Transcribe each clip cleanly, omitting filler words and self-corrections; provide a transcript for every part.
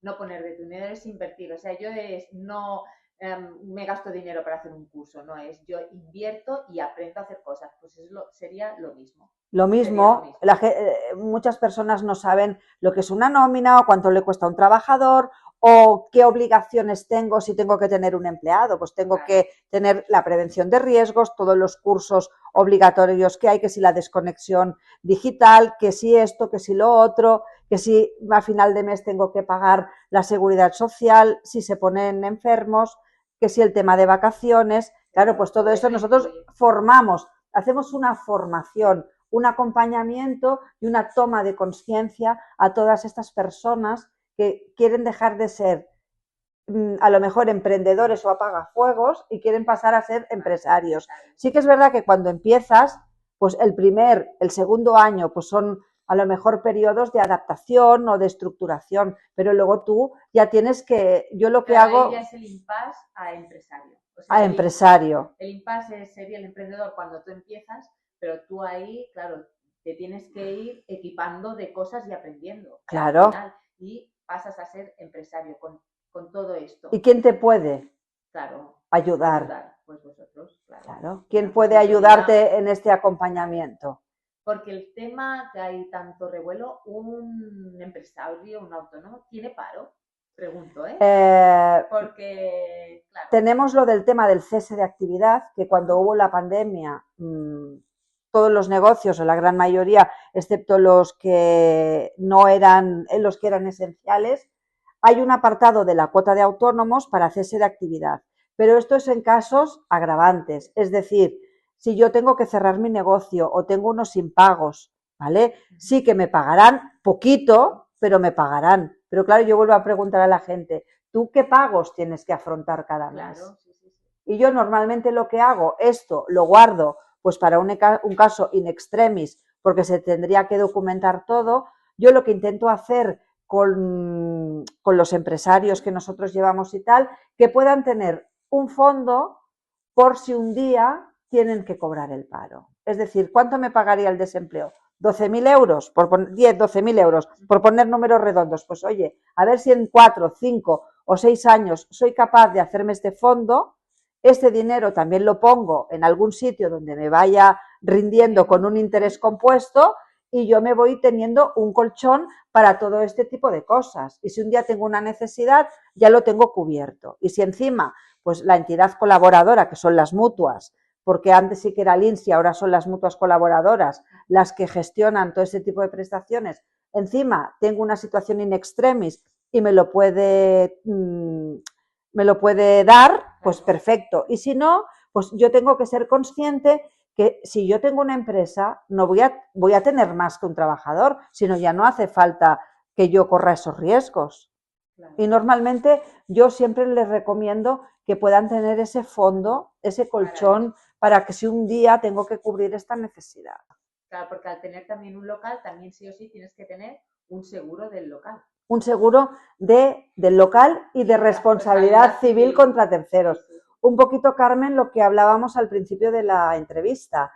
no poner de tu dinero es invertir. O sea, yo no me gasto dinero para hacer un curso, no es yo invierto y aprendo a hacer cosas. Pues sería lo mismo. Lo Sería lo mismo, mismo. muchas personas no saben lo que es una nómina o cuánto le cuesta a un trabajador o qué obligaciones tengo si tengo que tener un empleado. Pues tengo Claro. que tener la prevención de riesgos, todos los cursos obligatorios que hay, que si la desconexión digital, que si esto, que si lo otro, que si a final de mes tengo que pagar la seguridad social, si se ponen enfermos, que si el tema de vacaciones. Claro, Claro, pues todo todo esto eso nosotros influye. formamos, hacemos una formación, un acompañamiento y una toma de conciencia a todas estas personas que quieren dejar de ser a lo mejor emprendedores o apagafuegos y quieren pasar a ser empresarios. Sí que es verdad que cuando empiezas, pues el segundo año, pues son a lo mejor periodos de adaptación o de estructuración, pero luego tú ya tienes que, yo lo que Claro, ahí hago ya es el impasse a empresario. O a sea, empresario. el impasse sería el emprendedor cuando tú empiezas, pero tú ahí, claro, te tienes que ir equipando de cosas y aprendiendo al Claro. final y pasas a ser empresario con todo ¿Y esto. quién te puede Claro, ayudar? ayudar, pues vosotros, claro, Claro. una ¿Quién puede consultoría, ayudarte en este claro. acompañamiento? Porque el tema que hay tanto revuelo, un empresario, un autónomo, ¿tiene paro? Pregunto, ¿eh? Eh, Porque, claro, Tenemos lo del tema del cese de actividad, que cuando ajá, hubo la pandemia, todos los negocios, o la gran mayoría, excepto los que no eran, los que eran esenciales, hay un apartado de la cuota de autónomos para cese de actividad. Pero esto es en casos agravantes, es decir, si yo tengo que cerrar mi negocio o tengo unos impagos, ¿vale? Sí que me pagarán poquito, pero me pagarán. Pero claro, yo vuelvo a preguntar a la gente, ¿tú qué pagos tienes que afrontar cada mes? claro, sí, sí, sí. Y yo normalmente lo que hago, esto lo guardo pues para un caso in extremis, porque se tendría que documentar todo. Yo lo que intento hacer con los empresarios que nosotros llevamos y tal, que puedan tener un fondo por si un día tienen que cobrar el paro. Es decir, ¿cuánto me pagaría el desempleo? 12.000 euros, 10, 12.000 euros, por poner números redondos. Pues oye, a ver si en 4, 5 o 6 años soy capaz de hacerme este fondo, este dinero también lo pongo en algún sitio donde me vaya rindiendo con un interés compuesto y yo me voy teniendo un colchón para todo este tipo de cosas. Y si un día tengo una necesidad, ya lo tengo cubierto. Y si encima, pues la entidad colaboradora, que son las mutuas, porque antes sí que era el INSI, ahora son las mutuas colaboradoras, las que gestionan todo ese tipo de prestaciones, encima tengo una situación in extremis y me lo puede dar, pues Claro. perfecto. Y si no, pues yo tengo que ser consciente que si yo tengo una empresa, no voy a tener más que un trabajador, sino ya no hace falta que yo corra esos riesgos. Claro, Y normalmente yo siempre les recomiendo que puedan tener ese fondo, ese para, colchón, para que si un día tengo que cubrir esta necesidad. claro, porque al tener también un local, también sí o sí tienes que tener un seguro del local Un seguro del local y de y responsabilidad responsabilidad civil civil. contra Sí, terceros. sí, sí. Un poquito, Carmen, lo que hablábamos al principio de la entrevista,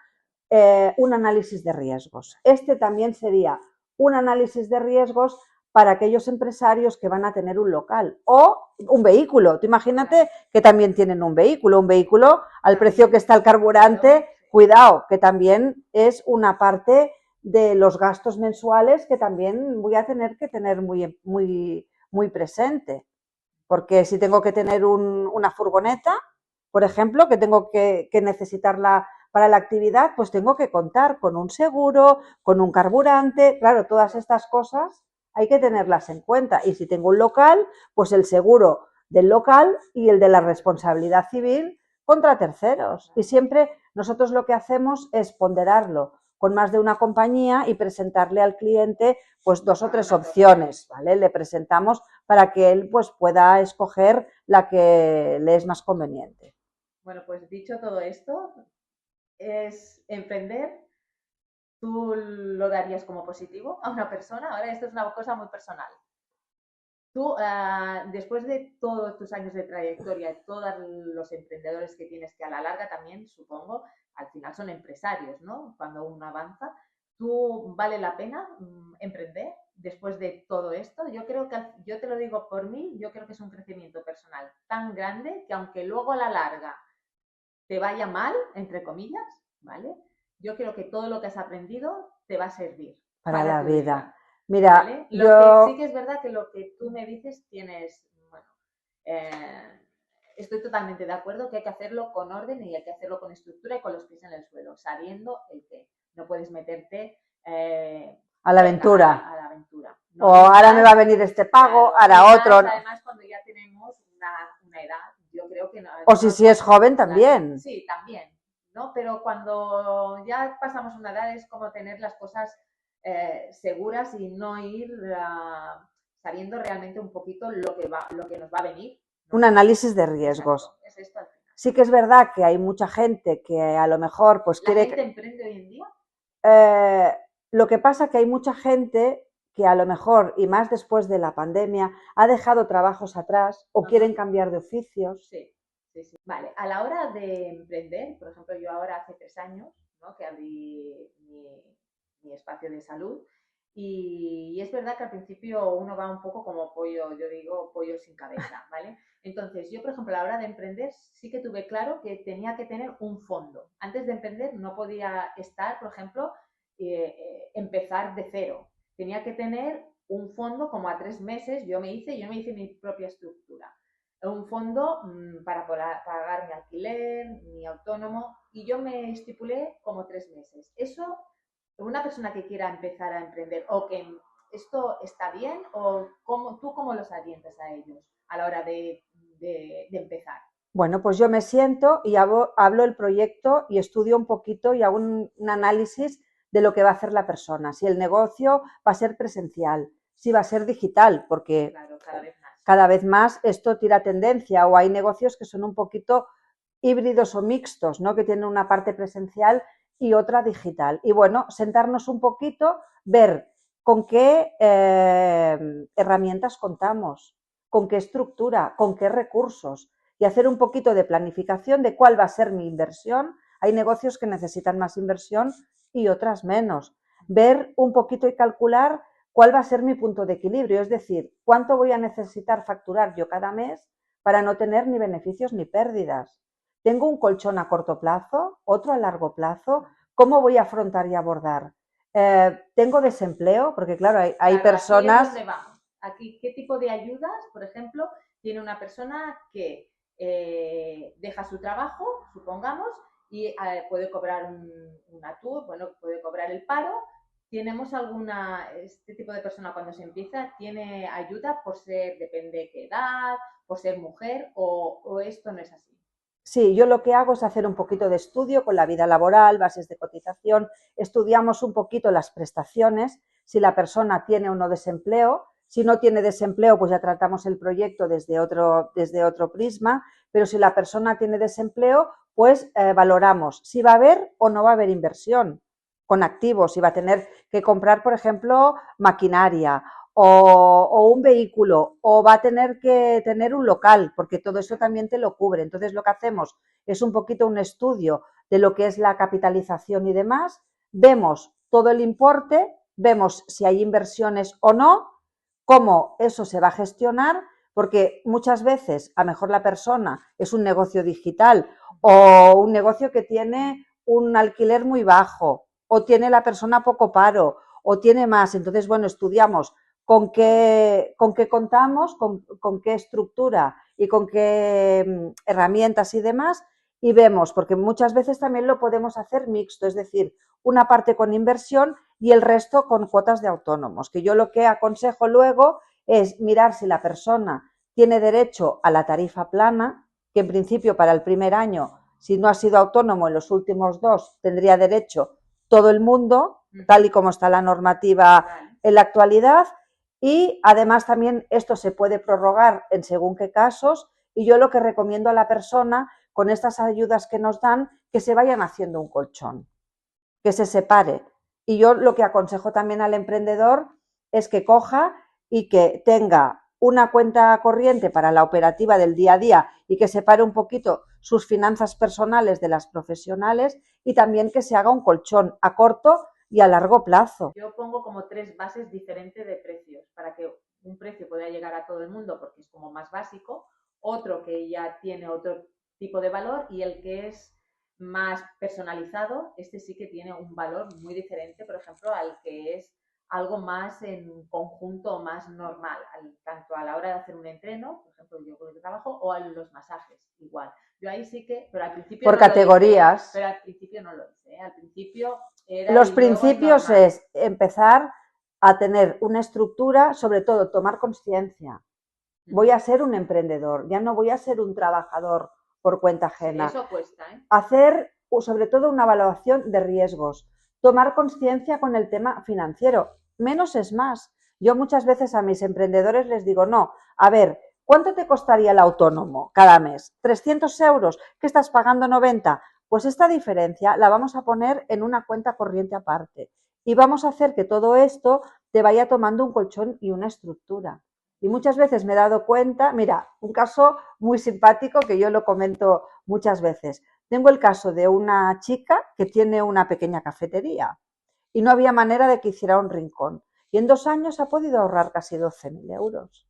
un análisis de riesgos. Este también sería un análisis de riesgos para aquellos empresarios que van a tener un local o un vehículo. Tú imagínate Claro, que también tienen un vehículo al precio que también, está el claro, carburante, sí. cuidado, que también es una parte de los gastos mensuales que también voy a tener que tener muy presente. Porque si tengo que tener una furgoneta, por ejemplo, que tengo que necesitarla para la actividad, pues tengo que contar con un seguro, con un carburante, claro, todas estas cosas hay que tenerlas en cuenta. Y si tengo un local, pues el seguro del local y el de la responsabilidad civil contra terceros. Y siempre nosotros lo que hacemos es ponderarlo con más de una compañía y presentarle al cliente pues dos o tres opciones, ¿vale? Le presentamos para que él pues pueda escoger la que le es más conveniente. Bueno, pues dicho todo esto, es emprender. ¿Tú lo darías como positivo a una persona? Ahora, esto es una cosa muy personal. Tú, después de todos tus años de trayectoria, todos los emprendedores que tienes, que a la larga también, supongo, al final son empresarios, ¿no? Cuando uno avanza, ¿tú vale la pena emprender? después de todo esto, yo creo que, yo te lo digo por mí, yo creo que es un crecimiento personal tan grande que aunque luego a la larga te vaya mal, entre comillas, ¿vale? Yo creo que todo lo que has aprendido te va a servir para la tu vida. Mira, ¿vale? Lo que sí yo que es verdad que lo que tú me dices tienes, bueno, estoy totalmente de acuerdo que hay que hacerlo con orden y hay que hacerlo con estructura y con los pies en el suelo, sabiendo el que no puedes meterte a la aventura. A la aventura. No o ahora me va a venir este pago, claro, ahora otro. Además, cuando ya tenemos una edad, yo creo que no. O si es joven también. Claro, sí, también, ¿no? Pero cuando ya pasamos una edad es como tener las cosas seguras y no ir sabiendo realmente un poquito lo que nos va a venir, ¿no? Un análisis de riesgos. Exacto, es esto al final. Sí que es verdad que hay mucha gente que a lo mejor pues quiere... ¿La gente emprende hoy en día? Lo que pasa que hay mucha gente que a lo mejor, y más después de la pandemia, ha dejado trabajos atrás o quieren cambiar de oficios. Sí, sí, sí. Vale, a la hora de emprender, por ejemplo, yo ahora hace 3 años, ¿no?, que abrí mi espacio de salud, y es verdad que al principio uno va un poco como pollo, yo digo pollo sin cabeza, ¿vale? Entonces, yo, por ejemplo, a la hora de emprender sí que tuve claro que tenía que tener un fondo. Antes de emprender no podía estar, por ejemplo, empezar de cero. Tenía que tener un fondo como a 3 meses, yo me hice mi propia estructura. Un fondo para pagar mi alquiler, mi autónomo, y yo me estipulé como 3 meses. Eso, una persona que quiera empezar a emprender o que esto está bien, o tú cómo los orientas a ellos a la hora de empezar. Bueno, pues yo me siento y hablo el proyecto y estudio un poquito y hago un análisis de lo que va a hacer la persona, si el negocio va a ser presencial, si va a ser digital, porque claro, cada vez más esto tira tendencia, o hay negocios que son un poquito híbridos o mixtos, ¿no?, que tienen una parte presencial y otra digital. Y bueno, sentarnos un poquito, ver con qué herramientas contamos, con qué estructura, con qué recursos, y hacer un poquito de planificación de cuál va a ser mi inversión. Hay negocios que necesitan más inversión y otras menos. Ver un poquito y calcular cuál va a ser mi punto de equilibrio, es decir, cuánto voy a necesitar facturar yo cada mes para no tener ni beneficios ni pérdidas. ¿Tengo un colchón a corto plazo, otro a largo plazo? ¿Cómo voy a afrontar y abordar? ¿Tengo desempleo? Porque claro, hay personas... Aquí es donde vamos. Aquí, ¿qué tipo de ayudas, por ejemplo, tiene una persona que deja su trabajo, supongamos, y puede cobrar una TUR, bueno, puede cobrar el paro? ¿Tenemos este tipo de persona cuando se empieza, tiene ayuda por ser, depende de qué edad, por ser mujer, o esto no es así? Sí, yo lo que hago es hacer un poquito de estudio con la vida laboral, bases de cotización, estudiamos un poquito las prestaciones, si la persona tiene o no desempleo. Si no tiene desempleo, pues ya tratamos el proyecto desde otro prisma, pero si la persona tiene desempleo, pues valoramos si va a haber o no va a haber inversión con activos, si va a tener que comprar, por ejemplo, maquinaria o un vehículo, o va a tener que tener un local, porque todo eso también te lo cubre. Entonces, lo que hacemos es un poquito un estudio de lo que es la capitalización y demás, vemos todo el importe, vemos si hay inversiones o no, cómo eso se va a gestionar, porque muchas veces a lo mejor la persona es un negocio digital o un negocio que tiene un alquiler muy bajo, o tiene la persona poco paro, o tiene más. Entonces, bueno, estudiamos con qué contamos, con qué estructura y con qué herramientas y demás, y vemos, porque muchas veces también lo podemos hacer mixto, es decir, una parte con inversión y el resto con cuotas de autónomos, que yo lo que aconsejo luego es mirar si la persona tiene derecho a la tarifa plana, que en principio para el primer año, si no ha sido autónomo en los últimos 2, tendría derecho todo el mundo, tal y como está la normativa en la actualidad. Y además también esto se puede prorrogar en según qué casos, y yo lo que recomiendo a la persona con estas ayudas que nos dan, que se vayan haciendo un colchón, que se separe. Y yo lo que aconsejo también al emprendedor es que coja y que tenga una cuenta corriente para la operativa del día a día y que separe un poquito sus finanzas personales de las profesionales, y también que se haga un colchón a corto y a largo plazo. Yo pongo como 3 bases diferentes de precios para que un precio pueda llegar a todo el mundo porque es como más básico, otro que ya tiene otro tipo de valor y el que es más personalizado, este sí que tiene un valor muy diferente, por ejemplo, al que es algo más en conjunto, más normal, tanto a la hora de hacer un entreno, por ejemplo, yo con el trabajo, o a los masajes, igual. Yo ahí sí que, pero al principio por no categorías. lo hice, pero al principio no lo hice, al principio era Los y luego principios normal. es empezar a tener una estructura, sobre todo tomar conciencia. Voy a ser un emprendedor, ya no voy a ser un trabajador por cuenta ajena. Sí, eso cuesta, ¿eh? Hacer sobre todo una evaluación de riesgos, tomar conciencia con el tema financiero. Menos es más. Yo muchas veces a mis emprendedores les digo, no, a ver, ¿cuánto te costaría el autónomo cada mes? ¿300 euros? ¿Qué estás pagando 90? Pues esta diferencia la vamos a poner en una cuenta corriente aparte y vamos a hacer que todo esto te vaya tomando un colchón y una estructura. Y muchas veces me he dado cuenta, mira, un caso muy simpático que yo lo comento muchas veces. Tengo el caso de una chica que tiene una pequeña cafetería y no había manera de que hiciera un rincón. Y en 2 años ha podido ahorrar casi 12.000 euros.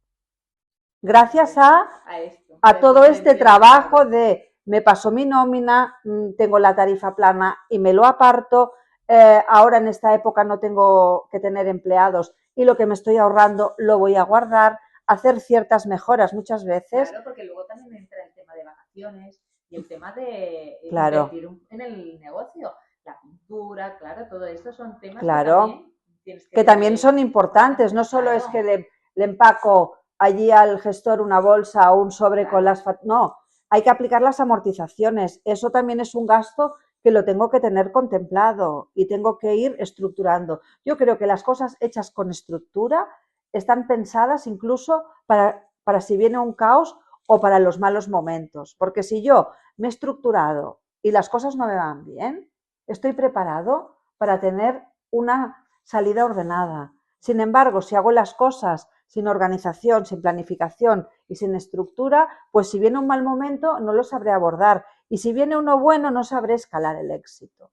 Gracias a todo este trabajo de me paso mi nómina, tengo la tarifa plana y me lo aparto, ahora en esta época no tengo que tener empleados y lo que me estoy ahorrando lo voy a guardar, hacer ciertas mejoras muchas veces. Claro, porque luego también entra el tema de vacaciones y el tema de claro. invertir en el negocio, la pintura, claro, todo esto son temas claro. que también tienes que también son importantes, no solo es que le empaco allí al gestor una bolsa o un sobre con las... No, hay que aplicar las amortizaciones. Eso también es un gasto que lo tengo que tener contemplado y tengo que ir estructurando. Yo creo que las cosas hechas con estructura están pensadas incluso para si viene un caos o para los malos momentos. Porque si yo me he estructurado y las cosas no me van bien, estoy preparado para tener una salida ordenada. Sin embargo, si hago las cosas sin organización, sin planificación y sin estructura, pues si viene un mal momento no lo sabré abordar y si viene uno bueno no sabré escalar el éxito.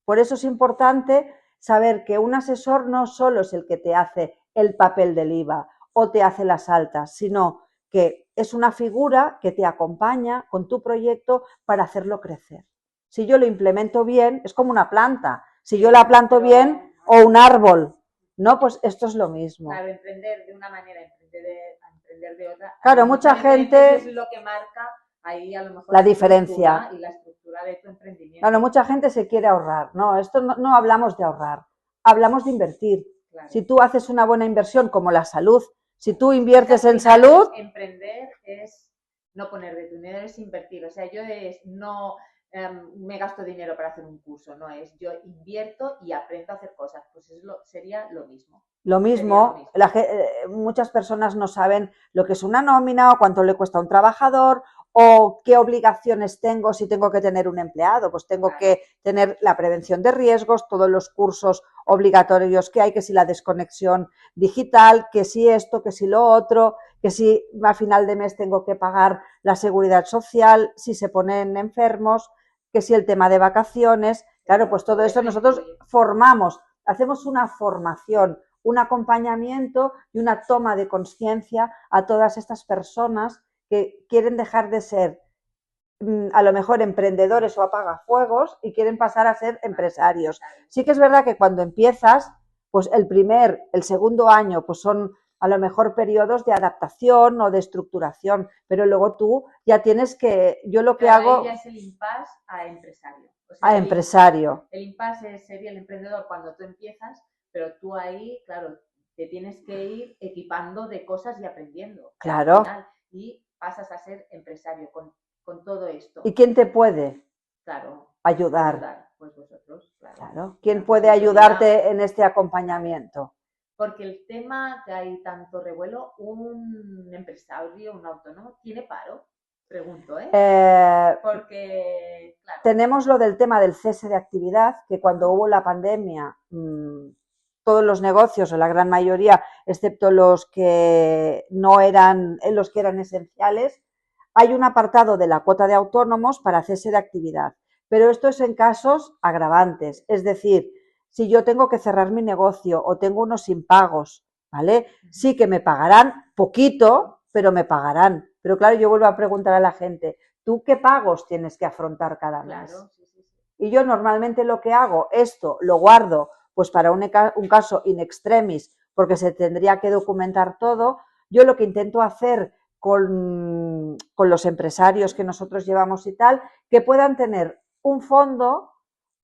Por eso es importante saber que un asesor no solo es el que te hace el papel del IVA o te hace las altas, sino que es una figura que te acompaña con tu proyecto para hacerlo crecer. Si yo lo implemento bien, es como una planta. Si yo la planto bien, o un árbol, ¿no? Pues esto es lo mismo. Claro, emprender de una manera, emprender de otra. Claro, mucha gente... Es lo que marca ahí a lo mejor la diferencia. Y la estructura de tu emprendimiento. Claro, mucha gente se quiere ahorrar. No, esto no hablamos de ahorrar, hablamos de invertir. Claro. Si tú haces una buena inversión como la salud, si tú inviertes en salud... Emprender es no poner de tu dinero, es invertir. O sea, yo no... me gasto dinero para hacer un curso, no es yo invierto y aprendo a hacer cosas, pues sería lo mismo. Lo mismo, muchas personas no saben lo que es una nómina o cuánto le cuesta a un trabajador o qué obligaciones tengo si tengo que tener un empleado, pues tengo que tener la prevención de riesgos, todos los cursos obligatorios que hay, que si la desconexión digital, que si esto, que si lo otro, que si a final de mes tengo que pagar la seguridad social, si se ponen enfermos, que si el tema de vacaciones, claro, pues todo eso nosotros formamos, hacemos una formación, un acompañamiento y una toma de conciencia a todas estas personas que quieren dejar de ser a lo mejor emprendedores o apagafuegos y quieren pasar a ser empresarios. Sí que es verdad que cuando empiezas, pues el segundo año, pues son a lo mejor periodos de adaptación o de estructuración, pero luego tú ya tienes que, yo lo que hago... ya es el impasse a empresario. O sea, a empresario. El impasse sería el emprendedor cuando tú empiezas, pero tú ahí, claro, te tienes que ir equipando de cosas y aprendiendo. Claro. Y pasas a ser empresario con todo esto. ¿Y quién te puede ayudar? Pues vosotros, claro. ¿Quién puede ayudarte en este acompañamiento? Porque el tema que hay tanto revuelo, un empresario, un autónomo, ¿tiene paro? Pregunto, porque, claro. Tenemos lo del tema del cese de actividad, que cuando hubo la pandemia, todos los negocios, o la gran mayoría, excepto los que no eran, los que eran esenciales, hay un apartado de la cuota de autónomos para cese de actividad. Pero esto es en casos agravantes, es decir, si yo tengo que cerrar mi negocio o tengo unos impagos, ¿vale? Sí que me pagarán poquito, pero me pagarán. Pero claro, yo vuelvo a preguntar a la gente, ¿tú qué pagos tienes que afrontar cada mes? Claro, sí, sí, sí. Y yo normalmente lo que hago, esto lo guardo pues para un caso in extremis, porque se tendría que documentar todo. Yo lo que intento hacer con los empresarios que nosotros llevamos y tal, que puedan tener un fondo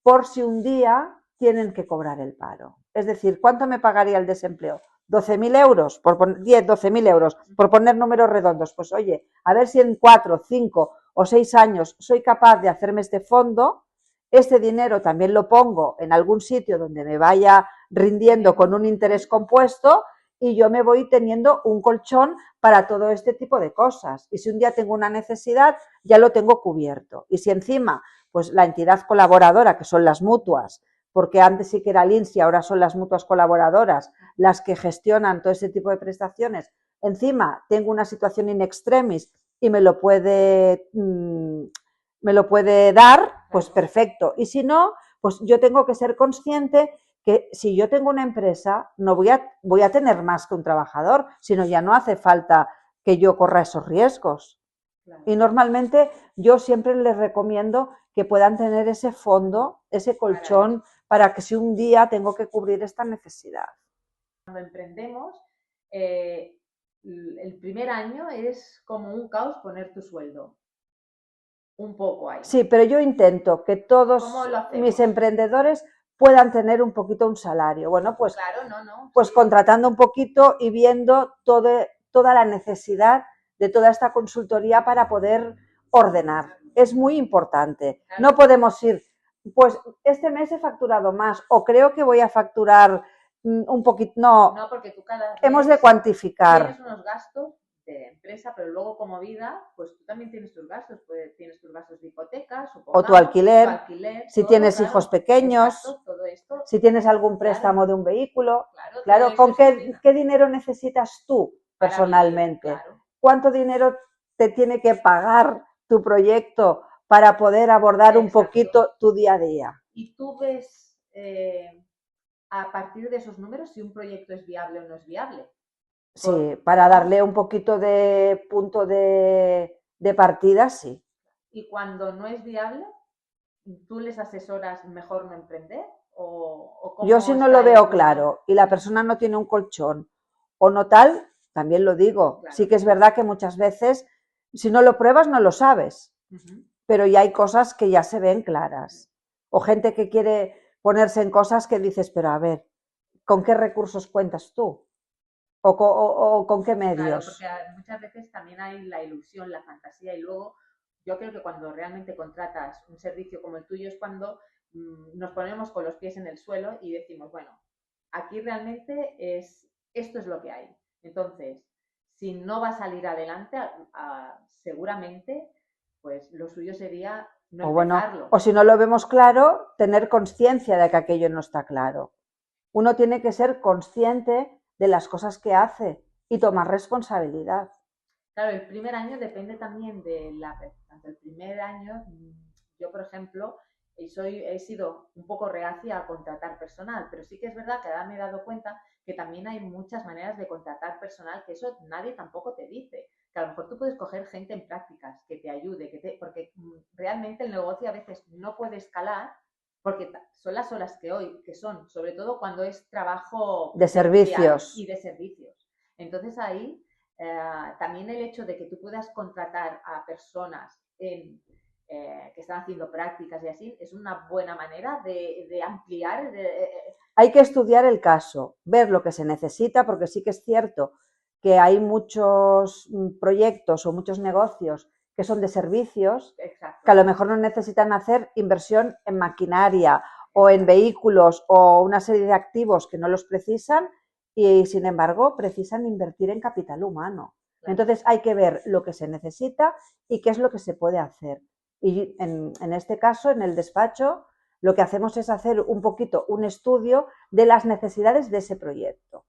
por si un día tienen que cobrar el paro. Es decir, ¿cuánto me pagaría el desempleo? 12.000 euros, 10, 12.000 euros, por poner números redondos. Pues oye, a ver si en 4, 5 o 6 años soy capaz de hacerme este fondo. Este dinero también lo pongo en algún sitio donde me vaya rindiendo con un interés compuesto y yo me voy teniendo un colchón para todo este tipo de cosas. Y si un día tengo una necesidad, ya lo tengo cubierto. Y si encima, pues la entidad colaboradora, que son las mutuas, porque antes sí que era el INSS y ahora son las mutuas colaboradoras las que gestionan todo ese tipo de prestaciones, encima tengo una situación in extremis y me lo puede dar, pues perfecto. Y si no, pues yo tengo que ser consciente que si yo tengo una empresa, no voy a tener más que un trabajador, sino ya no hace falta que yo corra esos riesgos. Claro. Y normalmente yo siempre les recomiendo que puedan tener ese fondo, ese colchón, para que si un día tengo que cubrir esta necesidad. Cuando emprendemos, el primer año es como un caos poner tu sueldo. Un poco ahí. Sí, pero yo intento que todos mis emprendedores puedan tener un poquito un salario. Bueno, pues, claro, pues sí, contratando un poquito y viendo toda la necesidad de toda esta consultoría para poder ordenar. Es muy importante. Claro. No podemos ir, pues este mes he facturado más o creo que voy a facturar un poquito. No, porque tú cada hemos de cuantificar. Tienes unos gastos de empresa, pero luego como vida, pues tú también tienes tus gastos, pues tienes tus gastos de hipotecas, o tu alquiler, si todo, tienes claro, hijos pequeños, exacto, todo esto, si tienes algún préstamo de un vehículo, claro, ¿con qué dinero necesitas tú personalmente? Vivir, claro. ¿Cuánto dinero te tiene que pagar tu proyecto para poder abordar un poquito tu día a día? Y tú ves a partir de esos números si un proyecto es viable o no es viable. Sí, para darle un poquito de punto de partida, sí. Y cuando no es viable, ¿tú les asesoras mejor no emprender? Yo si no lo veo claro y la persona no tiene un colchón o no tal, también lo digo. Claro. Sí que es verdad que muchas veces, si no lo pruebas, no lo sabes. Pero ya hay cosas que ya se ven claras. O gente que quiere ponerse en cosas que dices, pero a ver, ¿con qué recursos cuentas tú? ¿O con qué medios? Claro, porque muchas veces también hay la ilusión, la fantasía y luego yo creo que cuando realmente contratas un servicio como el tuyo es cuando nos ponemos con los pies en el suelo y decimos, bueno, aquí realmente esto es lo que hay. Entonces, si no va a salir adelante, seguramente, pues lo suyo sería no empezarlo. O si no lo vemos claro, tener conciencia de que aquello no está claro. Uno tiene que ser consciente de las cosas que hace y tomar responsabilidad. Claro, el primer año depende también de tanto el primer año, yo por ejemplo, he sido un poco reacia a contratar personal, pero sí que es verdad que ahora me he dado cuenta que también hay muchas maneras de contratar personal, que eso nadie tampoco te dice. Que a lo mejor tú puedes coger gente en prácticas que te ayude, porque realmente el negocio a veces no puede escalar porque son las horas que son, sobre todo cuando es trabajo de servicios y de servicios. Entonces ahí también el hecho de que tú puedas contratar a personas que están haciendo prácticas y así es una buena manera de ampliar. Hay que estudiar el caso, ver lo que se necesita, porque sí que es cierto que hay muchos proyectos o muchos negocios que son de servicios. Exacto. Que a lo mejor no necesitan hacer inversión en maquinaria o en vehículos o una serie de activos que no los precisan y, sin embargo, precisan invertir en capital humano. Claro. Entonces hay que ver lo que se necesita y qué es lo que se puede hacer. Y en este caso, en el despacho, lo que hacemos es hacer un poquito un estudio de las necesidades de ese proyecto.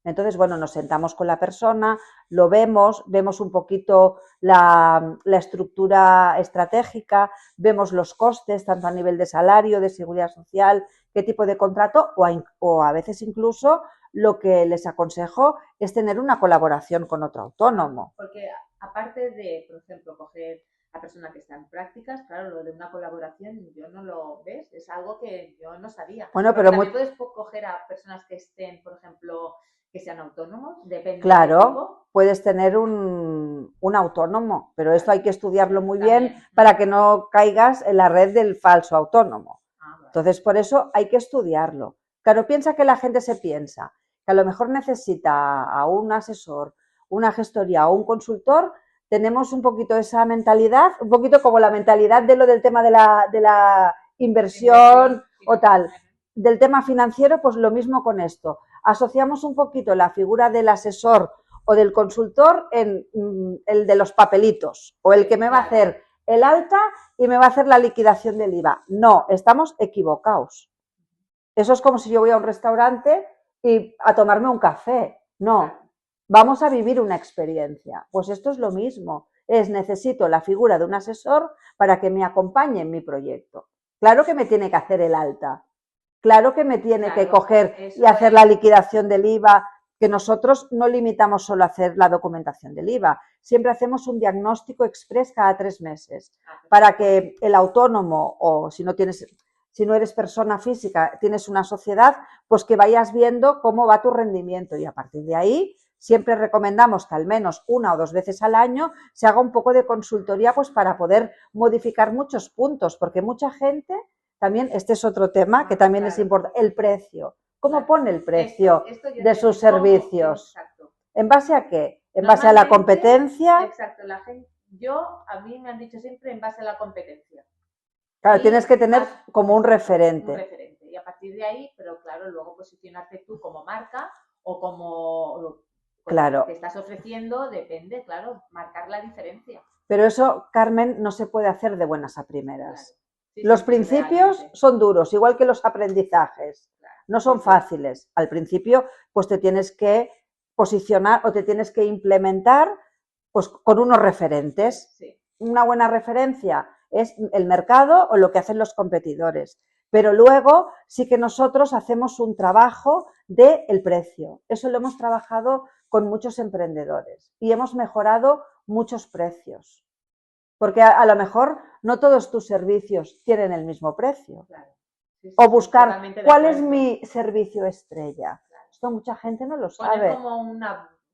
Entonces, bueno, nos sentamos con la persona, lo vemos un poquito la estructura estratégica, vemos los costes, tanto a nivel de salario, de seguridad social, qué tipo de contrato o a veces incluso lo que les aconsejo es tener una colaboración con otro autónomo. Porque aparte de, por ejemplo, coger a persona que está en prácticas, claro, lo de una colaboración yo no lo ves, es algo que yo no sabía. Bueno, pero también puedes coger a personas que estén, por ejemplo, que sean autónomos, depende claro, del tipo. puedes tener un autónomo, pero esto hay que estudiarlo muy También. bien para que no caigas en la red del falso autónomo. Vale. Entonces, por eso hay que estudiarlo. Claro, piensa que la gente se piensa que a lo mejor necesita a un asesor, una gestoría o un consultor. Tenemos un poquito esa mentalidad, un poquito como la mentalidad de lo del tema de la inversión o tal. Del tema financiero, pues lo mismo con esto. Asociamos un poquito la figura del asesor o del consultor en el de los papelitos o el que me va a hacer el alta y me va a hacer la liquidación del IVA. No, estamos equivocados. Eso es como si yo voy a un restaurante y a tomarme un café. No, vamos a vivir una experiencia. Pues esto es lo mismo. Necesito la figura de un asesor para que me acompañe en mi proyecto. Claro que me tiene que hacer el alta. Claro que me tiene que coger y hacer la liquidación del IVA, que nosotros no limitamos solo a hacer la documentación del IVA, siempre hacemos un diagnóstico express cada 3 meses para que el autónomo o si no eres persona física, tienes una sociedad, pues que vayas viendo cómo va tu rendimiento y a partir de ahí siempre recomendamos que al menos 1 o 2 veces al año se haga un poco de consultoría pues para poder modificar muchos puntos, porque mucha gente... También este es otro tema que también es importante, el precio. ¿Cómo pone el precio de sus servicios? Exacto. ¿En base a qué? ¿En base a la competencia? Exacto. A mí me han dicho siempre en base a la competencia. Claro, tienes que tener como un referente. Un referente. Y a partir de ahí, pero claro, luego posicionarte tú como marca o como claro. que estás ofreciendo, depende, claro, marcar la diferencia. Pero eso, Carmen, no se puede hacer de buenas a primeras. Claro. Los principios son duros, igual que los aprendizajes. No son fáciles. Al principio, pues te tienes que posicionar o te tienes que implementar pues, con unos referentes. Una buena referencia es el mercado o lo que hacen los competidores. Pero luego sí que nosotros hacemos un trabajo del precio. Eso lo hemos trabajado con muchos emprendedores y hemos mejorado muchos precios. Porque a lo mejor no todos tus servicios tienen el mismo precio. Claro. O buscar cuál es mi servicio estrella. Claro. Esto mucha gente no lo sabe.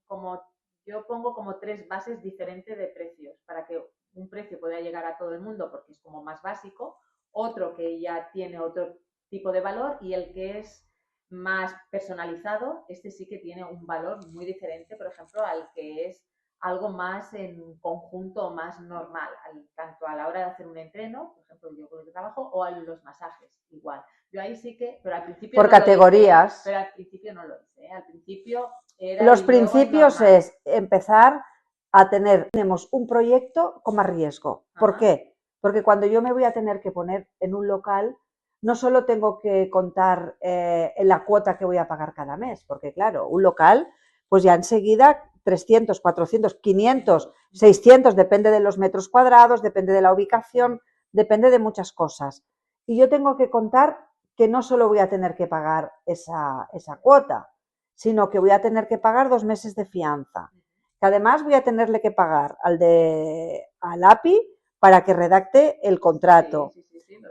Como yo pongo como 3 bases diferentes de precios para que un precio pueda llegar a todo el mundo porque es como más básico, otro que ya tiene otro tipo de valor y el que es más personalizado, este sí que tiene un valor muy diferente, por ejemplo, al que es algo más en conjunto, más normal, tanto a la hora de hacer un entreno, por ejemplo, yo con el que trabajo, o a los masajes, igual. Yo ahí sí que, pero al principio por categorías. Pero al principio no lo hice, Al principio era... Los principios es empezar a tenemos un proyecto con más riesgo. ¿Por qué? Porque cuando yo me voy a tener que poner en un local, no solo tengo que contar en la cuota que voy a pagar cada mes, porque claro, un local, pues ya enseguida 300, 400, 500, 600, depende de los metros cuadrados, depende de la ubicación, depende de muchas cosas. Y yo tengo que contar que no solo voy a tener que pagar esa cuota, sino que voy a tener que pagar 2 meses de fianza. Que además voy a tenerle que pagar al API para que redacte el contrato.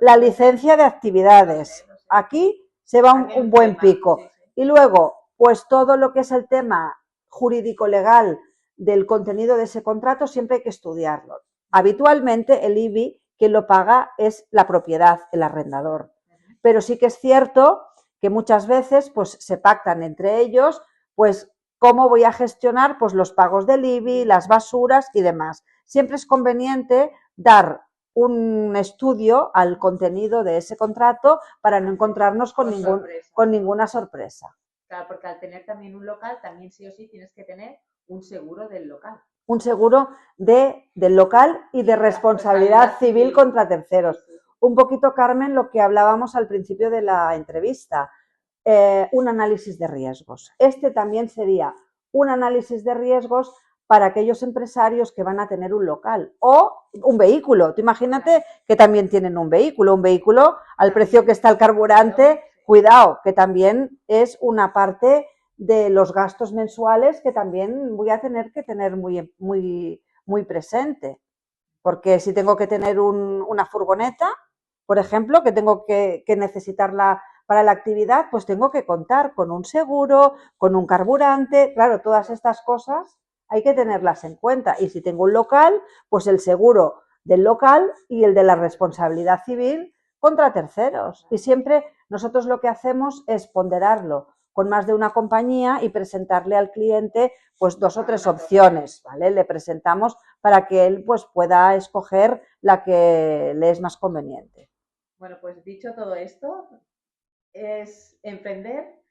La licencia de actividades. Aquí se va un buen pico. Y luego, pues todo lo que es el tema jurídico-legal del contenido de ese contrato siempre hay que estudiarlo. Habitualmente el IBI quien lo paga es la propiedad, el arrendador. Pero sí que es cierto que muchas veces pues, se pactan entre ellos pues cómo voy a gestionar pues, los pagos del IBI, las basuras y demás. Siempre es conveniente dar un estudio al contenido de ese contrato para no encontrarnos con ninguna sorpresa. Claro, porque al tener también un local, también sí o sí tienes que tener un seguro del local. Un seguro del local y de responsabilidad civil contra terceros. Un poquito, Carmen, lo que hablábamos al principio de la entrevista, un análisis de riesgos. Este también sería un análisis de riesgos para aquellos empresarios que van a tener un local o un vehículo. Tú imagínate que también tienen un vehículo al precio que está el carburante, Cuidado, que también es una parte de los gastos mensuales que también voy a tener que tener muy presente. Porque si tengo que tener una furgoneta, por ejemplo, que tengo que necesitarla para la actividad, pues tengo que contar con un seguro, con un carburante. Claro, todas estas cosas hay que tenerlas en cuenta. Y si tengo un local, pues el seguro del local y el de la responsabilidad civil contra terceros. Y siempre nosotros lo que hacemos es ponderarlo con más de una compañía y presentarle al cliente pues 2 o 3 opciones, ¿vale? Le presentamos para que él pues pueda escoger la que le es más conveniente. Bueno, pues dicho todo esto, es emprender,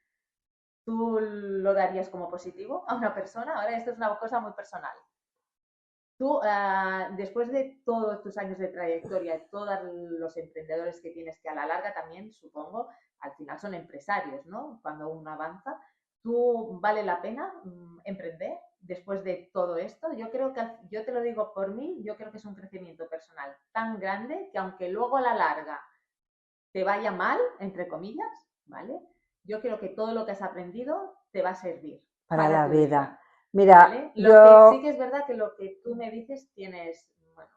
¿tú lo darías como positivo a una persona? Ahora esto es una cosa muy personal. Tú, después de todos tus años de trayectoria, todos los emprendedores que tienes, que a la larga también, supongo, al final son empresarios, ¿no? Cuando uno avanza, ¿tú vale la pena emprender después de todo esto? Yo creo que, yo te lo digo por mí, yo creo que es un crecimiento personal tan grande que aunque luego a la larga te vaya mal, entre comillas, ¿vale? Yo creo que todo lo que has aprendido te va a servir para la tu vida. Mira, ¿vale? Lo que sí que es verdad que lo que tú me dices tienes, bueno,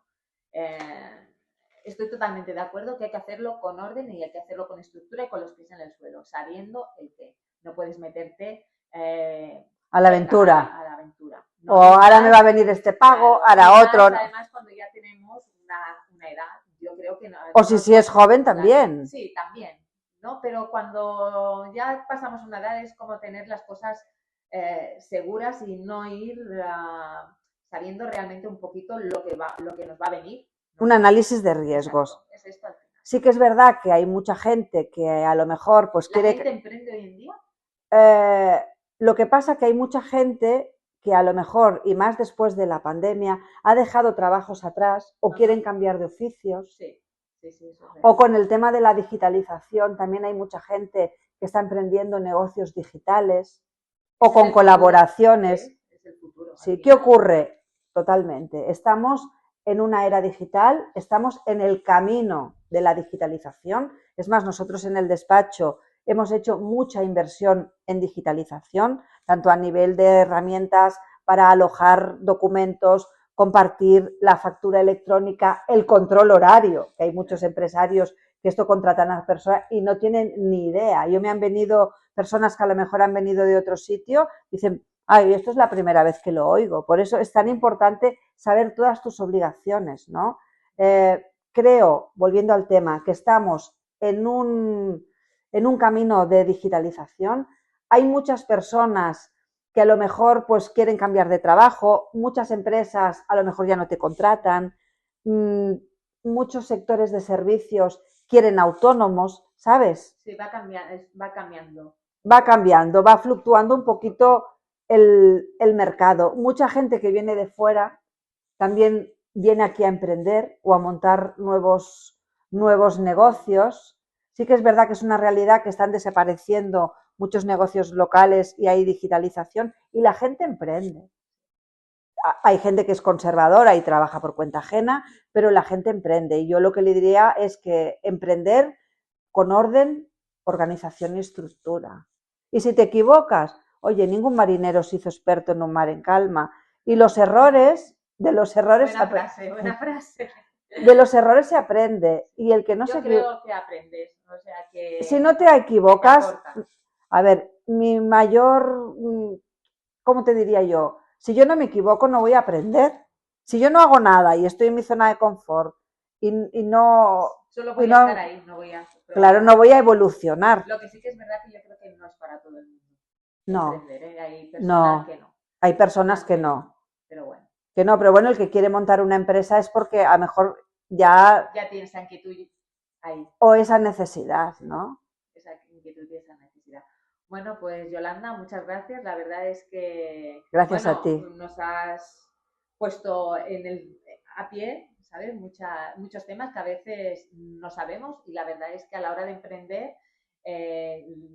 estoy totalmente de acuerdo que hay que hacerlo con orden y hay que hacerlo con estructura y con los pies en el suelo, sabiendo el qué. No puedes meterte a la aventura. A la aventura. No, o ahora me va a venir este pago, claro, ahora otro. Además, cuando ya tenemos una edad, yo creo que no. O si es joven también. Sí, también, ¿no? Pero cuando ya pasamos una edad es como tener las cosas seguras y no ir sabiendo realmente un poquito lo que nos va a venir, ¿no? Un análisis de riesgos. Exacto, es esto al final. Sí que es verdad que hay mucha gente que a lo mejor pues ¿La gente emprende hoy en día? Lo que pasa que hay mucha gente que a lo mejor, y más después de la pandemia, ha dejado trabajos atrás o quieren cambiar de oficios. Sí. Sí, sí, eso es o con el tema de la digitalización, también hay mucha gente que está emprendiendo negocios digitales o con colaboraciones. Es el futuro. Sí, ¿qué ocurre? Totalmente. Estamos en una era digital, estamos en el camino de la digitalización. Es más, nosotros en el despacho hemos hecho mucha inversión en digitalización, tanto a nivel de herramientas para alojar documentos, compartir la factura electrónica, el control horario, que hay muchos empresarios que esto contratan a personas y no tienen ni idea. Yo me han venido personas que a lo mejor han venido de otro sitio, dicen, ay, esto es la primera vez que lo oigo. Por eso es tan importante saber todas tus obligaciones, ¿no? Creo, volviendo al tema, que estamos en un camino de digitalización. Hay muchas personas que a lo mejor pues quieren cambiar de trabajo, muchas empresas a lo mejor ya no te contratan, muchos sectores de servicios quieren autónomos, ¿sabes? Sí, va cambiando. Va cambiando, va fluctuando un poquito el mercado. Mucha gente que viene de fuera también viene aquí a emprender o a montar nuevos negocios. Sí que es verdad que es una realidad que están desapareciendo muchos negocios locales y hay digitalización y la gente emprende. Hay gente que es conservadora y trabaja por cuenta ajena, pero la gente emprende. Y yo lo que le diría es que emprender con orden, organización y estructura. Y si te equivocas, oye, ningún marinero se hizo experto en un mar en calma. Y los errores, de los errores... Buena frase. De los errores se aprende. Y el que no Yo creo que aprendes. O sea, que si no te equivocas, a ver, mi mayor, ¿cómo te diría yo? Si yo no me equivoco, no voy a aprender. Si yo no hago nada y estoy en mi zona de confort y no... Solo voy a estar ahí, no voy a... Claro, no voy a evolucionar. Lo que sí que es verdad que yo creo que no es para todo el mundo. No. Emprender, ¿eh? Hay personas que no. Hay personas que no. Pero bueno. Que no, pero bueno, el que quiere montar una empresa es porque a lo mejor ya... Ya tienes esa inquietud ahí. O esa necesidad, ¿no? Esa inquietud y esa necesidad. Bueno, pues Yolanda, muchas gracias. La verdad es que... Gracias a ti. Nos has puesto a pie, ¿sabes? Muchos temas que a veces no sabemos y la verdad es que a la hora de emprender,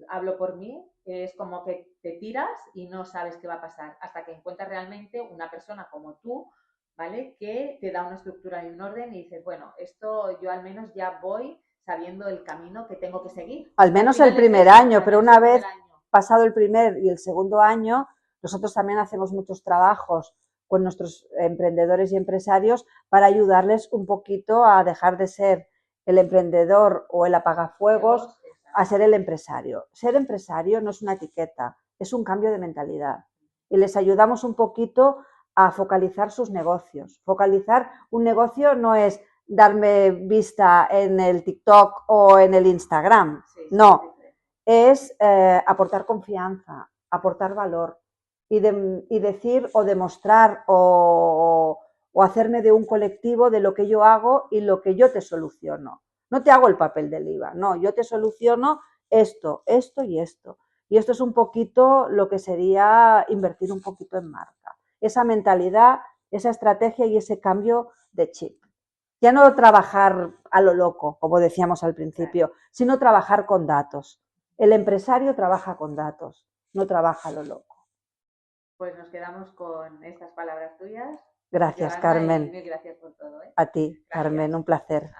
hablo por mí, es como que te tiras y no sabes qué va a pasar hasta que encuentras realmente una persona como tú, ¿vale? Que te da una estructura y un orden y dices, bueno, esto yo al menos ya voy sabiendo el camino que tengo que seguir. Al menos el primer año, pero una vez pasado el primer y el segundo año, nosotros también hacemos muchos trabajos con nuestros emprendedores y empresarios para ayudarles un poquito a dejar de ser el emprendedor o el apagafuegos a ser el empresario. Ser empresario no es una etiqueta, es un cambio de mentalidad. Y les ayudamos un poquito a focalizar sus negocios. Focalizar un negocio no es darme vista en el TikTok o en el Instagram, no, es aportar confianza, aportar valor y decir o demostrar o hacerme de un colectivo de lo que yo hago y lo que yo te soluciono. No te hago el papel del IVA, no, yo te soluciono esto, esto y esto. Y esto es un poquito lo que sería invertir un poquito en marca. Esa mentalidad, esa estrategia y ese cambio de chip. Ya no trabajar a lo loco, como decíamos al principio, sino trabajar con datos. El empresario trabaja con datos, no trabaja a lo loco. Pues nos quedamos con estas palabras tuyas. Gracias, Yolanda, Carmen. y mil gracias por todo. A ti, Carmen, un placer.